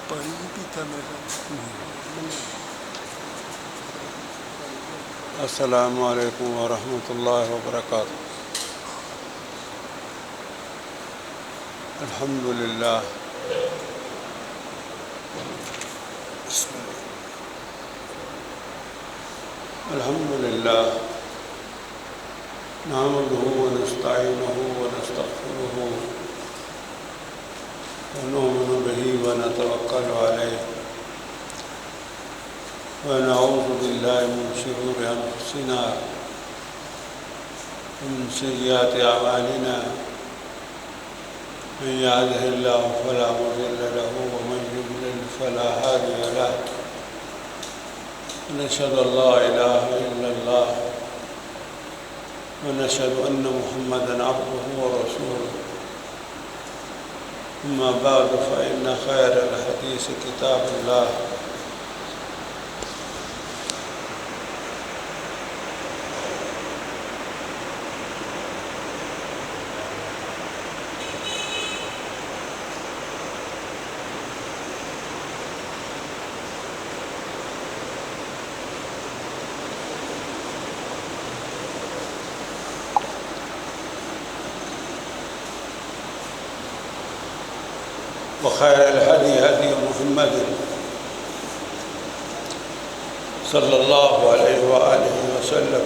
پانی نہیں پیتا میرا. السلام علیکم ورحمۃ اللہ وبرکاتہ. الحمد للہ الحمد للہ نحمده ونستعینه ونستغفره ونؤمن به ونتوکل علیہ ونعوذ باللہ من شرور انفسنا ومن سیئات اعمالنا من يهده الله فلا مضل له ومن يضلل فلا هادي له ونشهد أن لا إله إلا الله ونشهد أن محمدًا عبده ورسوله. أما بعد فإن خير الحديث كتاب الله وخير الهدي هدي محمد صلى الله عليه وآله وسلم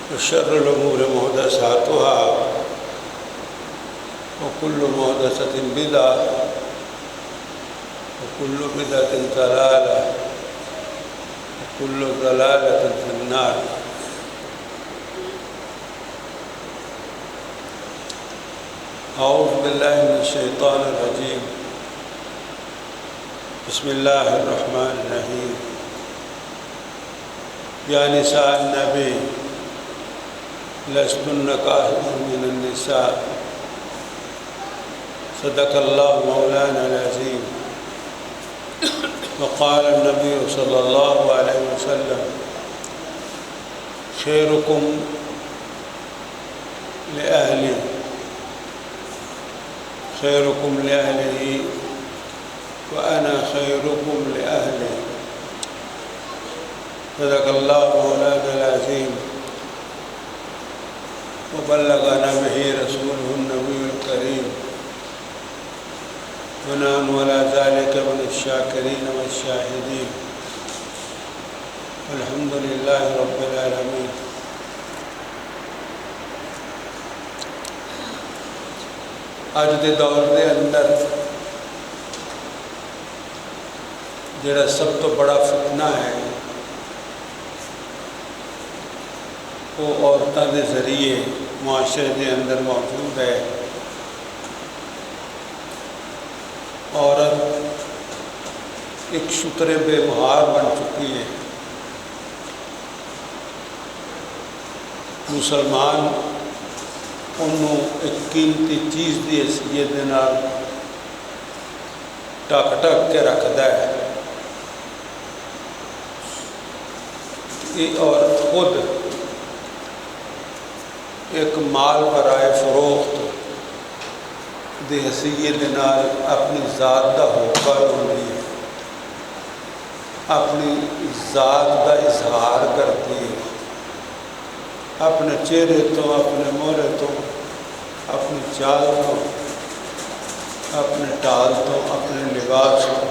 وشر الأمور محدثاتها وكل محدثة بدعة وكل بدعة ضلالة وكل ضلالة في النار. اعوذ باللہ من الشیطان الرجیم. بسم اللہ الرحمن الرحیم. یا نساء النبی لستن کاہدا من النساء صدق اللہ مولانا العظیم. وقال النبی صلی اللہ علیہ وسلم خیرکم لأہلی خيركم لأهله وأنا خيركم لأهلي. صدق الله مولانا العظيم وبلغنا به رسوله النبي الكريم ونحن على ذلك من الشاكرين والشاهدين والحمد لله رب العالمين. اج دے دور دے اندر جڑا سب تو بڑا فتنہ ہے وہ عورتوں کے ذریعے معاشرے کے اندر موجود ہے. عورت ایک شتر بے مہار بن چکی ہے. مسلمان انہوں ایک قیمتی چیز کی حیثیت کے نال ٹک ٹک کے رکھتا ہے. یہ عورت خود ایک مال برائے فروخت کی حیثیت کے نال اپنی ذات کا ہوکا ہوتی ہے، اپنی ذات کا اظہار کرتی ہے. اپنے چہرے تو، اپنے مہرے تو، اپنی چال تو، اپنے ٹال تو، اپنے لباس تو.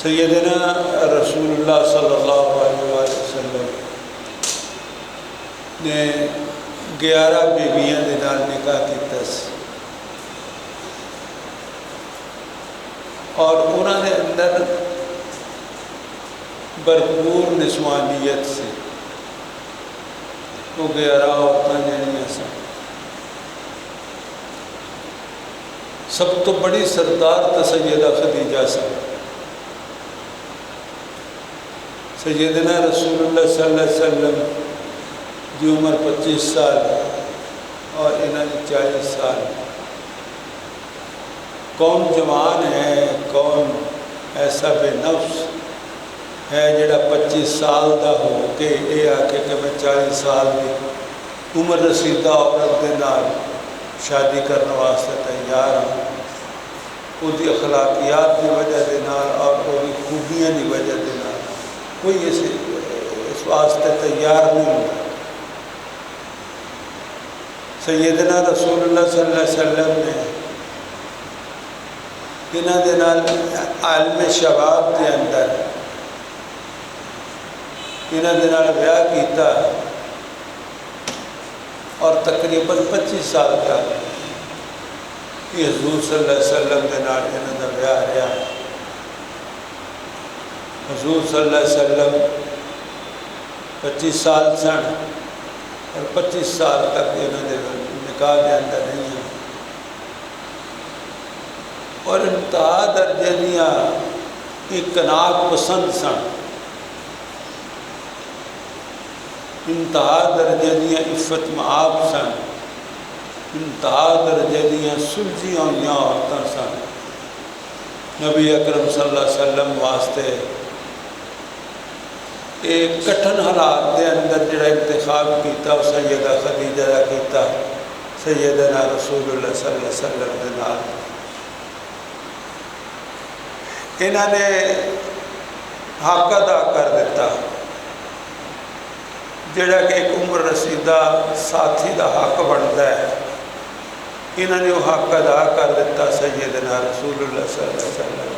سیدنا رسول اللہ صلی اللہ علیہ وسلم نے 11 بیویاں دے نال نکاح کیتا سی اور انہوں نے اندر بھرپور نسوانیت سے وہ 11 عورتیں جہاں سن. سب تو بڑی سردار تو سیدہ خدیجہ سن. سیدنا رسول اللہ صلی اللہ علیہ وسلم کی عمر 25 سال اور انہوں نے 40 سال. کون جوان ہے، کون ایسا بے نفس ہے جڑا 25 سال دا ہو کے یہ آ کے میں 40 سال کی عمر رسیدہ عورت دے نال شادی کرنے واسطے تیار ہوں، وہ اخلاقیات کی وجہ دے نال اور وہ خوبیاں کی وجہ دے نال کوئی اس واسطے تیار نہیں ہوتا۔ سیدنا رسول اللہ صلی اللہ علیہ وسلم نے انہاں دے نال عالم شباب کے اندر انہاں دے نال بیاہ کیتا اور تقریباً 25 سال تک یہ حضور صلی اللہ علیہ وسلم کے نال انہاں دا بیاہ رہا۔ حضور صلی اللہ علیہ وسلم 25 سال سن اور 25 سال تک انہاں دے نکاح کے اندر نہیں ہیں، اور انتہا درجے دیاں قناعت پسند سن، انتہا درجے دیاں عفت مآب سن، انتہا درجے دیاں سلجھیاں ہوئیاں عورتاں سن۔ نبی اکرم صلی اللہ علیہ وسلم واسطے ایک کٹھن حالات دے اندر جڑا انتخاب کیتا وہ سیدہ خدیجہ کا کیتا، سیدنا رسول اللہ صلی اللہ علیہ وسلم دے نال۔ انہوں نے حق ادا کر دیتا، جڑا کہ ایک عمر رسیدہ ساتھی دا حق بنتا ہے، انہوں نے وہ حق ادا کر دیتا۔ سیدنا رسول اللہ صلی اللہ علیہ وسلم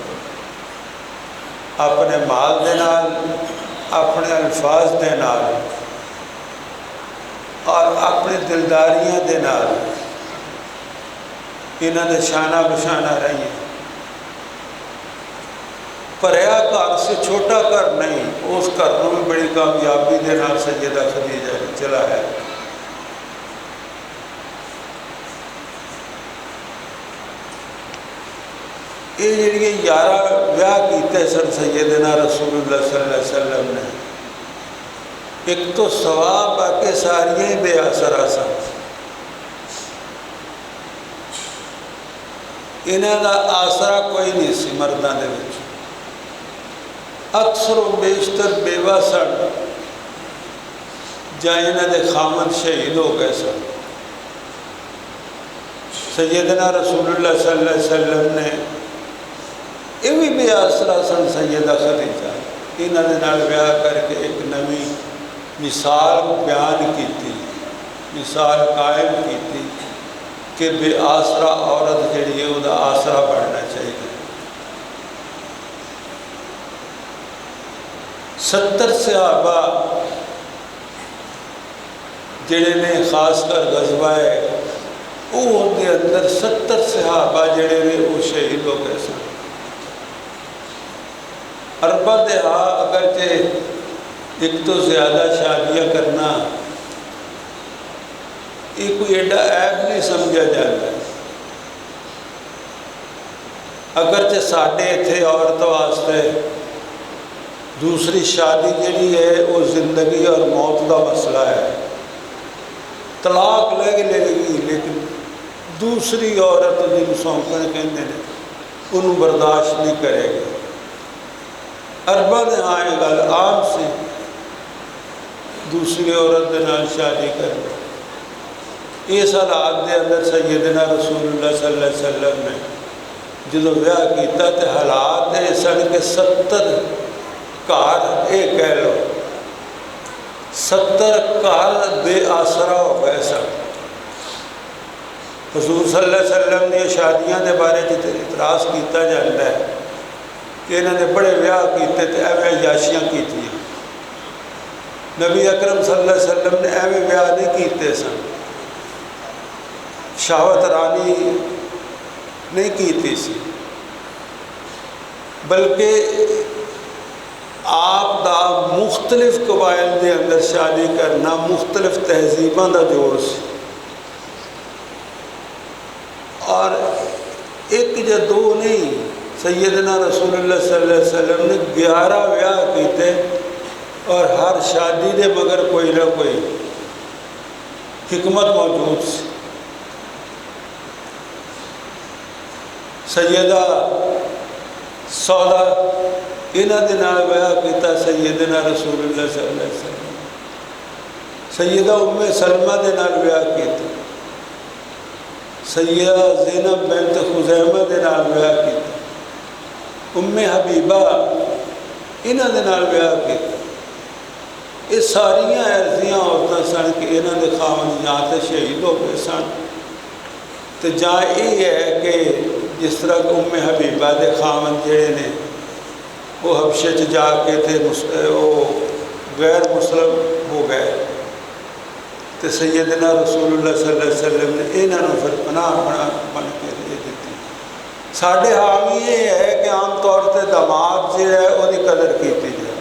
اپنے مال دے نال، اپنے الفاظ دے نال اور اپنی دلداریاں دے نال انہوں نے شانہ بشانہ رہی ہیں۔ پریا گھر سے چھوٹا گھر نہیں، اس گھر کو بھی بڑی کامیابی دے نال سیدہ خدیجہ نے چلا ہے۔ یہ جڑی 11 بیاہ کیتے سن سیدنا رسول اللہ صلی اللہ علیہ وسلم نے، ایک تو ثواب آ کے ساریاں ہی بے آسرا سن، انہاں دا آسرا کوئی نہیں سی مرداں دے وچ، اکثر و بیشتر بیوہ سن جا انہاں دے خامد شہید ہو گئے سن۔ سیدنا رسول اللہ صلی اللہ علیہ وسلم نے یہ بھی بے آسرا سن سیدہ خدیجہ، انہاں دے نال بیاہ کر کے ایک نویں مثال بیان کیتی، مثال قائم کیتی کہ بے آسرا عورت جڑی ہے وہ دا آسرا بڑھنا چاہیے۔ 70 صحابہ جڑے نے خاص کر غزوہ احد کے اندر 70 صحابہ جڑے نے وہ شہید ہو گئے سن۔ اربع دہا اگرچہ ایک تو زیادہ شادیاں کرنا یہ کوئی ایڈا عیب نہیں سمجھا جاتا، اگرچہ ساڈے اتھے عورت واسطے دوسری شادی جڑی ہے وہ زندگی اور موت کا مسئلہ ہے، طلاق لے گی لیکن دوسری عورت جن سونپن کہتے ہیں انہوں برداشت نہیں کرے گی۔ اربع دہا یہ گل عام سی دوسری عورت دے نال شادی کرنا۔ اس حالات دے اندر سیدنا رسول اللہ صلی اللہ علیہ وسلم نے جدو بیاہ کیتا تے حالات دے سن کہ 70 گھر یہ کہہ لو 70 گھر بے آسرا ہو گئے سن۔ حضور صلی اللہ علیہ وسلم نے شادیاں دے بارے اعتراض کیتا جاتا ہے کہ انہوں نے بڑے بیاہ کیتے تے ایویں عیاشیاں کیتیاں۔ نبی اکرم صلی اللہ علیہ وسلم نے ایویں بیاہ نہیں کیتے سن، شہوت رانی نہیں کیتی سی، بلکہ آپ دا مختلف قبائل دے اندر شادی کرنا مختلف تہذیباں دا جوڑ سی، اور ایک یا دو نہیں، سیدنا رسول اللہ صلی اللہ علیہ وسلم نے 11 بیاہ کیتے اور ہر شادی دے مگر کوئی نہ کوئی حکمت موجود سی۔ سیدہ سودا انہاں دے نال بیاہ کیتا سیدنا رسول اللہ صلی اللہ علیہ وسلم، سیدہ ام سلمہ دے نال بیاہ کیتا، سیدہ زینب بنت خزیمہ دے نال بیاہ کیتا، حبیبہ انہاں دے نال بیاہ کیتا۔ یہ ساریاں ایسیاں عورتیں سن کہ انہاں دے خاوند یا تے شہید ہو گئے سن، تو جا یہ ہے کہ جس طرح حبیبہ دے خاوند جڑے نے وہ حبشے چ جا کے تھے وہ غیر مسلم ہو گئے، تو سیدنا رسول اللہ صلی اللہ علیہ وسلم نے انہوں پھر پناہ بن کے دے دیتی۔ ساڈے ہاں بھی یہ ہے کہ عام طور سے داماد جو ہے وہ قدر کیتی جائے،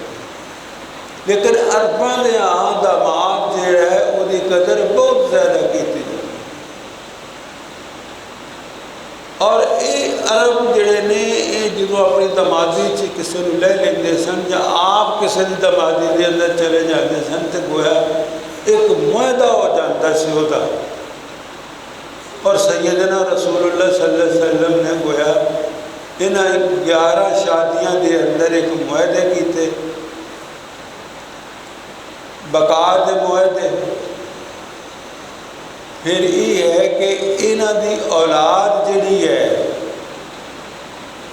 لیکن عرباں دے ہاں داماد جو ہے وہ قدر بہت زیادہ کیتی جائے۔ اور یہ عرب جڑے نے یہ جدوں اپنی دمادی کسی کو لے لیندے سن یا آپ کسی کی دمادی دے اندر چلے جاتے سن تو گویا ایک معاہدہ ہو جاتا سی وہ، اور سیدنا رسول اللہ صلی اللہ علیہ وسلم نے گویا انہاں 11 شادیاں دے اندر ایک معاہدے کیتے، بقا دے معاہدے۔ پھر یہ ہے کہ انہاں دی اولاد جڑی ہے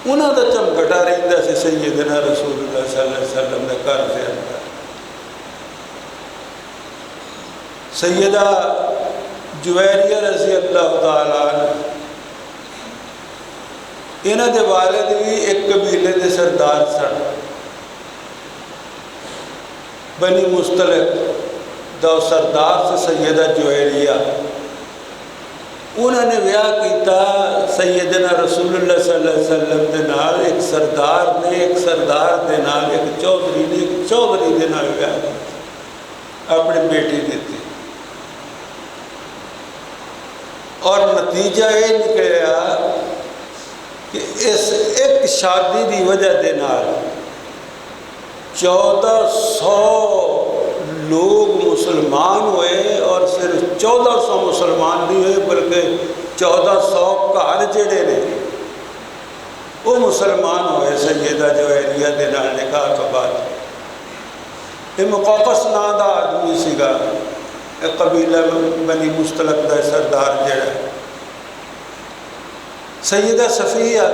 انہاں دا چمکٹا رہندا سی سیدنا رسول اللہ صلی اللہ علیہ وسلم نے گھر دے اندر۔ سیدہ جویریہ رضی اللہ تعالیٰ عنہ انہاں دے والد بھی ایک قبیلے دے سردار سن، بنی مستلق دا سردار سے سیدہ جویریہ، انہوں نے بیاہ کیتا سیدنا رسول اللہ صلی اللہ علیہ وسلم دے نال، ایک سردار نے ایک سردار دے نال، ایک چودھری نے ایک چودھری دے نال بیاہ کیتا، اپنی بیٹی دیتی۔ اور نتیجہ یہ نکلیا کہ اس ایک شادی دی وجہ دے نال 1400 لوگ مسلمان ہوئے، اور صرف 1400 مسلمان نہیں ہوئے بلکہ 1400 گھر جڑے نے وہ مسلمان ہوئے سیدہ جویریہ دے نال نکاح کے بعد۔ یہ مقوقس نام دا آدمی سیگا، قبیلہ بنی مستلق دا سردار جڑا۔ سیدہ صفیہ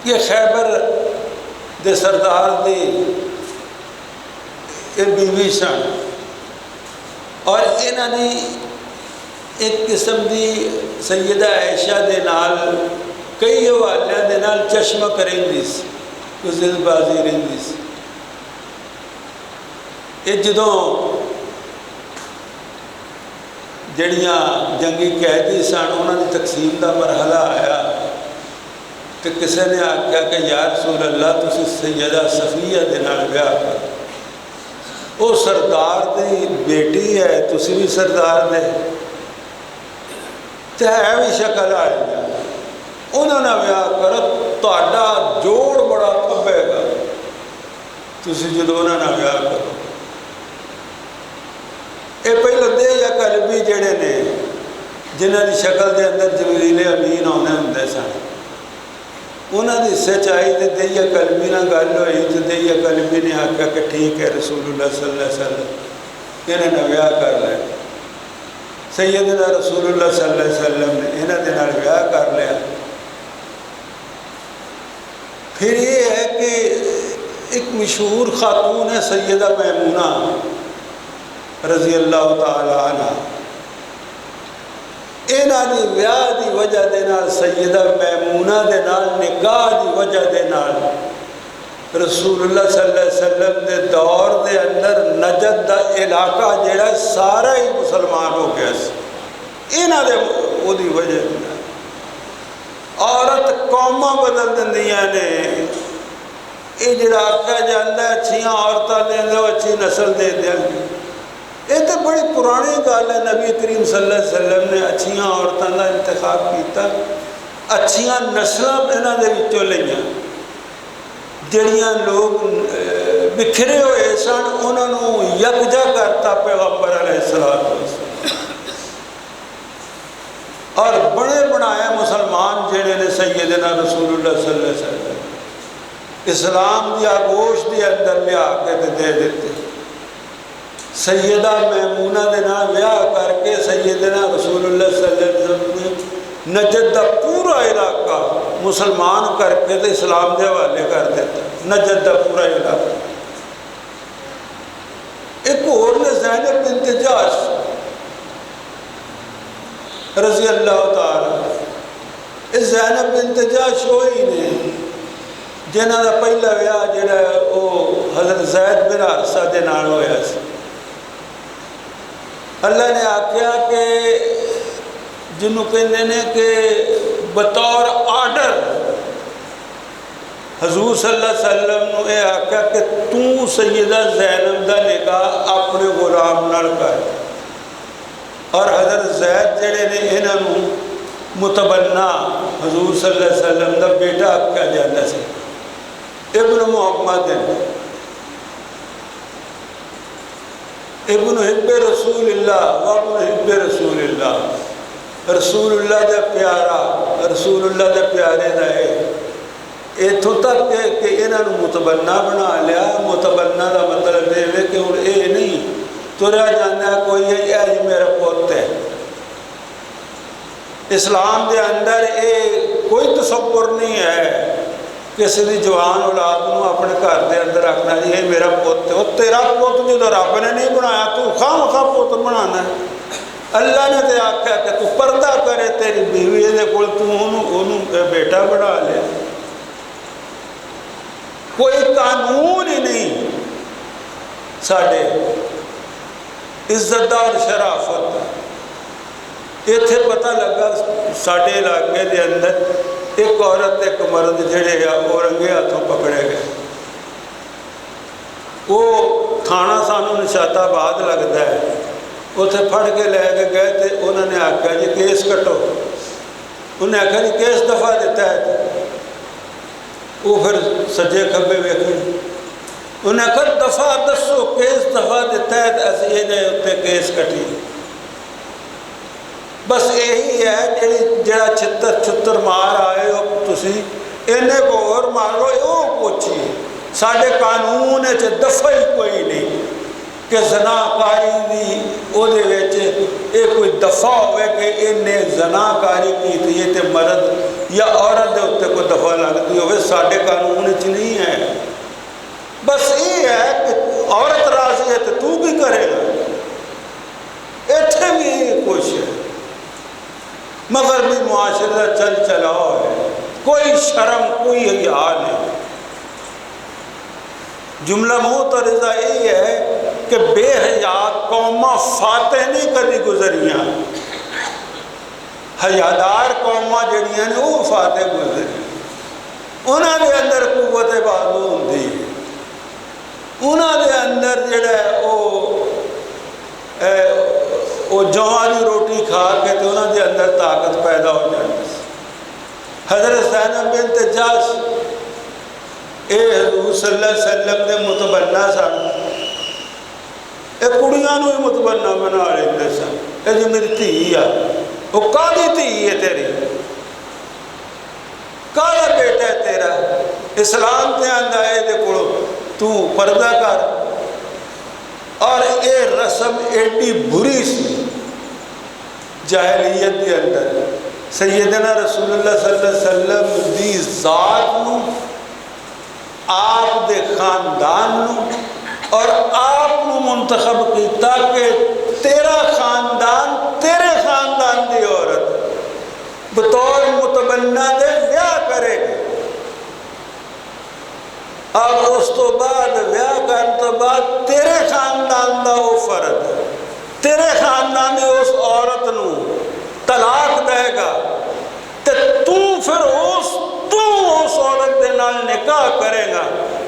یہ خیبر دے سردار دی بیوی سن، اور انہوں نے ایک قسم دی سیدہ عائشہ دے نال کئی حوالے دے نال چشمہ کریں سی، زد بازی رہندی سی۔ یہ جدوں جڑیاں جنگی قیدی سن انہوں نے تقسیم دا مرحلہ آیا کہ کسی نے آخیا کہ یا رسول اللہ تسی سیدہ صفیہ دے نال بیاہ کرو، وہ سردار دی بیٹی ہے، تسی بھی سردار دے تے ہے بھی شکل آئی ہے، انہوں نے بیاہ کرو، تہاڈا جوڑ بڑا پبے گا، تسی جدوں انہوں نے بیاہ کرو۔ یہ پہلے دے یا قلبی جڑے نے جنہاں دی شکل دے اندر جبریل امین ہونے ہوندے سن، انہاں دی سچائی تے دے یا قلبی نہ گل ہوئی تے دے یا قلبی نے آکھا کہ ٹھیک ہے رسول اللہ صلی اللہ علیہ وسلم انہیں نہ بیاہ کر لے۔ سیدنا رسول اللہ صلی اللہ علیہ وسلم نے انہیں دے نال بیاہ کر لیا۔ پھر یہ ہے کہ ایک مشہور خاتون ہے سیدہ میمونہ رضی اللہ تعالیٰ عنہ، انہاں دی بیاہ دی وجہ دے نال سیدہ میمونہ دے نال نکاح دی وجہ دے نال رسول اللہ صلی اللہ علیہ وسلم دے دور دے اندر نجد دا علاقہ جڑا سارا ہی مسلمان ہو گیا سی، انہاں دے وہ دی وجہ دے نال۔ عورت قوماں بدل دندیاں نے، یہ جڑا آکھیا جاندا ہے اچھیاں عورتاں دے دو اچھی نسل دے دیاں گے، یہ تو بڑی پرانی گل ہے۔ نبی کریم صلی اللہ علیہ وسلم نے اچھیاں عورتوں کا انتخاب کیتا، اچھیاں نسلاں انہاں دے وچوں لئیاں، جڑیاں لوگ بکھرے ہوئے سن انہاں نوں یکجا کرتا پیغمبر علیہ السلام، اور بڑے بنائے مسلمان جڑے نے سیدنا رسول اللہ صلی اللہ علیہ وسلم اسلام دی آغوش دے اندر لیا کے دے دیتے۔ سیدہ میمونہ دے نال ویاہ کر کے سیدنا رسول اللہ صلی اللہ علیہ وسلم نے نجد دا پورا علاقہ مسلمان کر کے تے اسلام دے حوالے کر دیتا. نجد دا پورا علاقہ. ایک اور نے زینب بنت جحش رضی اللہ تعالیٰ. اس زینب بنت جحش ہوئی نے جنہاں دا پہلا ویاہ جڑا ہے وہ حضرت زید بن حارثہ دے نال ہویا سی. اللہ نے آکھیا کہ جنہوں کہنے نے کہ بطور آرڈر حضور صلی اللہ علیہ وسلم نے یہ آکھیا کہ تو سیدہ زینب دا نکاح اپنے غلام نال کر. اور حضرت زید جڑے نے انہوں متبنہ حضور صلی اللہ علیہ وسلم دا بیٹا آکھیا جاتا سی ابن محمد ابن حب رسول اللہ وابن حب رسول اللہ. رسول اللہ دا پیارا رسول اللہ دا پیارے دا ہے. اتھوں تک کہ انہوں متبنہ بنا لیا. متبنہ دا مطلب ہے کہ ہن اے نہیں تریا جانا کوئی یہ میرا پوت ہے. اسلام دے اندر اے کوئی تصور نہیں ہے کسی بھی جوان اولاد کو اپنے گھر دے اندر رکھنا جی یہ میرا پوت ہے. وہ تیرا پوت جو رب نے نہیں بنایا تو خواہ مخواہ پوت بنانا ہے. اللہ نے تے آکھیا کہ تو پردہ کرے تیری بیوی دے کول تو انہوں بیٹا بنا لے. کوئی قانون ہی نہیں ساڑھے عزت اور شرافت. ایتھے پتہ لگا ساڑھے علاقے دے اندر ایک عورت ایک مرد جڑے یا وہ رنگے ہاتھوں پکڑے گئے. وہ تھانہ سانو نشاط آباد لگتا ہے. اتنے پھڑ کے لے کے گئے تھے. انہوں نے آکھا جی کیس کٹو. انہوں نے آکھا جی کیس دفعہ دیتا ہے. وہ پھر سجے کھبے ویکھے. انہوں نے آکھا دفعہ دسو کیس دفعہ دیتا ہے اسی یہ اتنے کیس کٹی. بس یہی ہے جڑا چھتر مار آئے ہو تسی انہیں کو اور مار لو یہ پوچھی. ساڑھے قانون دفعہ ہی کوئی نہیں کہ زناکاری دی او دے ویچے ایک کوئی دفعہ ہوئے کہ انہیں زناکاری کی تھی یہ تے مرد یا عورت دے ہوتے کوئی دفعہ لگتی ہوئے. ساڑھے قانون نہیں ہے. بس یہ ہے کہ عورت راضی ہے تو کی کرے گا. ایتھے بھی یہ کوشش ہے. مگر بھی معاشرہ چل چلاؤ ہے. کوئی شرم کوئی حیا نہیں. جملہ معترضہ یہ ہے کہ بے حیا قومہ فاتح نہیں کدی گزریاں. حیادار قومہ جڑیاں نے وہ فاتح گزری. انہاں دے اندر قوت بازو ہوندی ہے. انہاں دے اندر جڑا ہے وہ جواری روٹی کھا کے تو انہوں دے اندر طاقت پیدا ہو جاتی. حضرت زینب بنت جحش اے حضور صلی اللہ علیہ وسلم دے متبنہ سن. اے کڑیاں نو ہی متبنہ بنا رہے سن. اے جو میری دھی ہے وہ کالی دھی ہے تیری, کالا بیٹا ہے تیرا. اسلام تے آندا ہے دے کولو تو پردہ کر. اور اے رسم ایڈی بری سی جاہلیت کے اندر. سیدنا رسول اللہ صلی اللہ علیہ وسلم دی ذات نو آپ دے خاندان نو اور آپ نو منتخب کی تاکہ تیرا خاندان تیرے خاندان دی عورت بطور متبنہ دے ویاہ کرے گی. اور اس تو بعد ویاہ کرنے تو بعد تیرے خاندان دا وہ فرد ہے. تیرے خاندان دی اس عورت نو طلاق دے گا تے تو پھر اس عورت دے نال نکاح کرے گا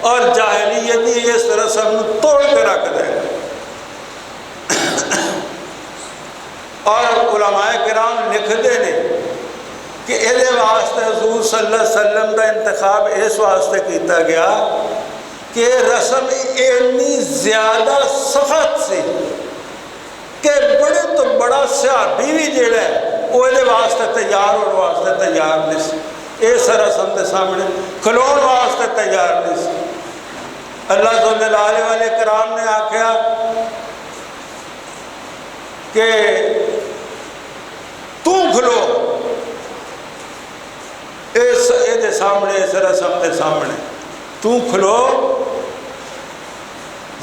اور جاہلیتی اس رسم توڑ کے رکھ دے گا. اور علماء کرام لکھتے ہیں کہ یہ واسطے حضور صلی اللہ علیہ وسلم کا انتخاب اس واسطے کیتا گیا کہ رسم اتنی زیادہ سخت سی کہ بڑے تو بڑا صحابی بھی جڑا ہے وہ یہ واسطے تیار ہونے واسطے تیار نہیں سی. اس رسم کے سامنے کھلون واسطے تیار نہیں سی. اللہ صلی اللہ علیہ کرام نے آکھیا کہ تو کھلو اس دے سامنے، اس رسم دے سامنے تو کھلو،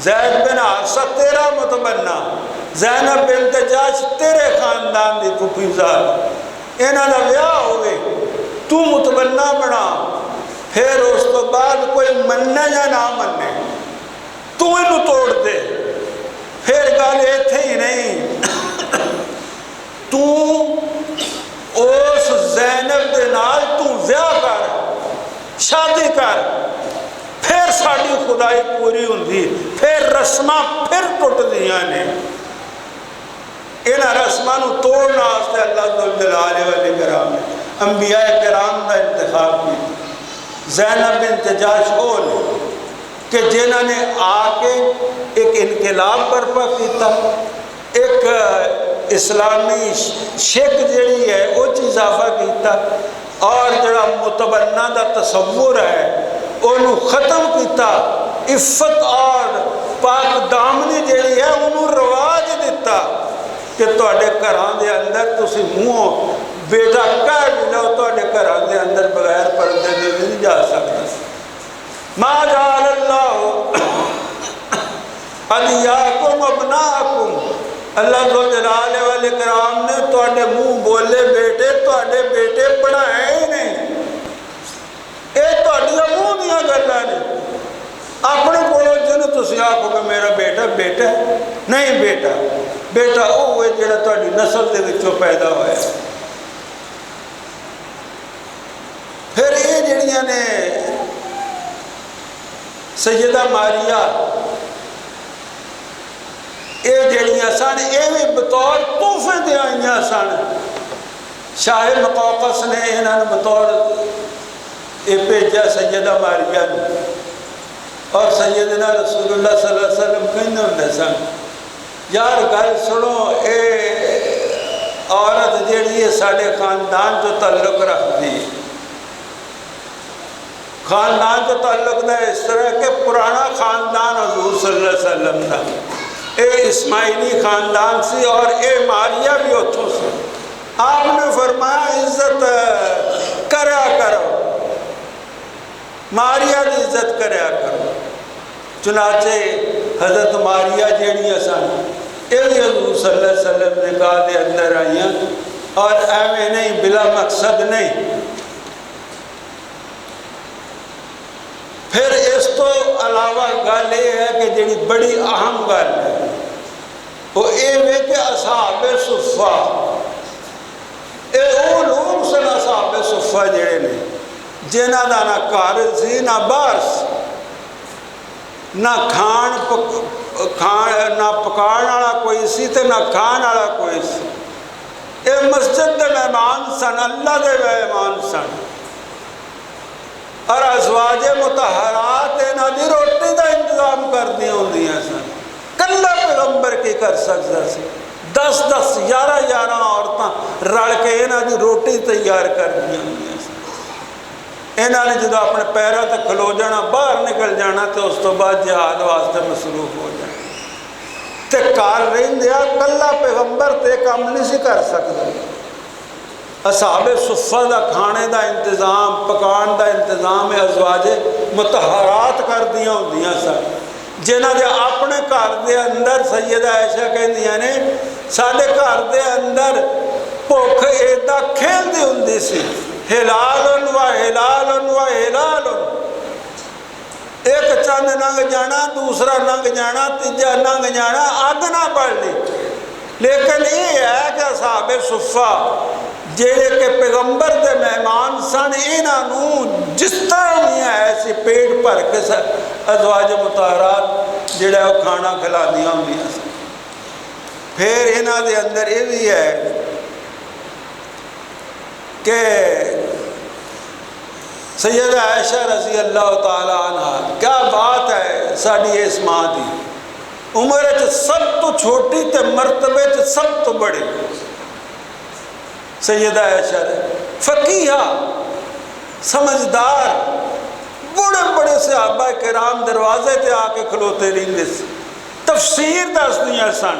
زید بن حارثہ تیرا متبنہ، زینب بنت جاش تیرے خاندان دی پھوپھی زاد، انہاں دا بیاہ ہوئے، تو متبنہ بنا، پھر اس تو بعد کوئی مننے یا نہ مننے تو انہوں توڑ دے۔ پھر گل ایتھے ہی نہیں، تو اس زینب دے نال تو ویاہ کر، شادی کر، پھر ساڑی خدائی پوری ہوندی، پھر رسمہ پھر ٹوٹ دیاں نے۔ انہاں رسمہ نو توڑنا آستے اللہ ذوالجلال والاکرام نے انبیاء کرام دا انتخاب کی۔ زینب بنت جاش نے کہ جنہوں نے آ کے ایک انقلاب برپا کیتا، ایک اسلامی شک جڑی ہے وہ اضافہ کیتا، اور جڑا متبنہ دا تصور ہے انہوں ختم کیتا، عفت اور پاک دامنی جڑی ہے انہوں رواج دیتا کہ تواڈے گھراں دے اندر تسی منہ بیٹا کہہ بھی لو تواڈے گھراں دے اندر بغیر پردے دے نہیں جا سکتا۔ ما جعل اللہ ادعیاکم ابناءکم، اللہ ذوالجلال والاکرام نے تواڈے منہ بولے بیٹے تواڈے بیٹے بنائے ہی نہیں، اے تواڈیاں منہ دیاں گلاں نے۔ اپنے کولوں جنوں تسی آکھو کہ میرا بیٹا بیٹا ہے، نہیں بیٹا، بیٹا وہ ہے جڑا تواڈی نسل دے وچوں پیدا ہویا ہے۔ پھر یہ جڑیاں نے سیدہ ماریہ یہ جڑیاں سن یہ بھی بطور تحفے دے آئیاں سن، شاہ مقوقس نے انہوں نے بطور یہ بھیجا سیدہ ماریہ نے، اور سیدنا رسول اللہ صلی اللہ علیہ وسلم کہنے ہوندے سن یار گل سنو، اے عورت جیڑی ہے ساڑھے خاندان جو تعلق رکھ دی، خاندان جو تعلق دا اس طرح کہ پرانا خاندان حضور صلی اللہ علیہ وسلم دا، اے اسماعیلی خاندان سی اور اے ماریہ بھی اتھوں سے۔ آپ نے فرمایا عزت کریا کرو، ماریہ دی عزت کریا کرو۔ چنانچہ حضرت ماریہ جیڑی سن یہ بھی حضور صلی اللہ علیہ وسلم نے کہا دے اندر آئیاں، اور ایویں نہیں بلا مقصد نہیں۔ پھر اس تو علاوہ گل یہ ہے کہ جڑی بڑی اہم گل ہے وہ یہ کہ اصحاب صفہ، یہ وہ لوگ سن اصحاب صفہ جڑے نے جنہاں دا نہ گھر سی نہ باہر سی، نہ نہ پکان والا کوئی سی تے نہ کھان والا کوئی سی، یہ مسجد دے مہمان سن، اللہ دے مہمان سن، اور ازواج مطہرات انہاں دی روٹی دا انتظام کر دیا ہوندیاں سن۔ کلا پیغمبر کی کر سکتا سی، 10-10 11-11 عورتاں رل کے انہاں دی روٹی تیار کر دیا ہوندیاں سن۔ انہاں نے جدو اپنے پیروں تے کھلو جانا، باہر نکل جانا تے اس تو بعد جہاد واسطے مصروف ہو جانا، تے کار رہندیا کلا پیغمبر تے کام نہیں سی کر سکتا۔ اصحاب صفہ دا کھانے دا انتظام، پکان دا انتظام ازواج مطہرات کر دیا ہوندیاں سن، جنہاں دے اپنے گھر دے اندر سیدہ عائشہ کہندیاں نے ساڈے گھر دے اندر بھوک ایدا کھیل دی ہوندی سی، ہلال و ہلال و ہلال، ایک چند ننگ جانا، دوسرا ننگ جانا، تیجا ننگ جانا، اگ نہ بڑھنی۔ لیکن یہ ہے کہ اصحاب صفہ جیڑے کہ پیغمبر دے مہمان سن، انہوں جس طرح نہیں ہے ایسی پیٹ بھر کے ازواج مطہرات جڑا وہ کھانا کھلا دیا ہوندیاں سن۔ پھر انہاں دے اندر یہ بھی ہے کہ سیدہ عائشہ رضی اللہ تعالی عنہ، کیا بات ہے ساڑی اس ماں دی، عمر سب تو چھوٹی تے مرتبے سب تو بڑی سیدہ عائشہ فقیہہ، سمجھدار، بڑے بڑے صحابہ کرام دروازے تے آ کے کھلوتے رہندے سی، تفسیر دس دیاں سن،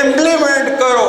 ਇੰਪਲੀਮੈਂਟ ਕਰੋ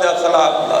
ਦੇ ਅਖਲਾਕ ਦਾ।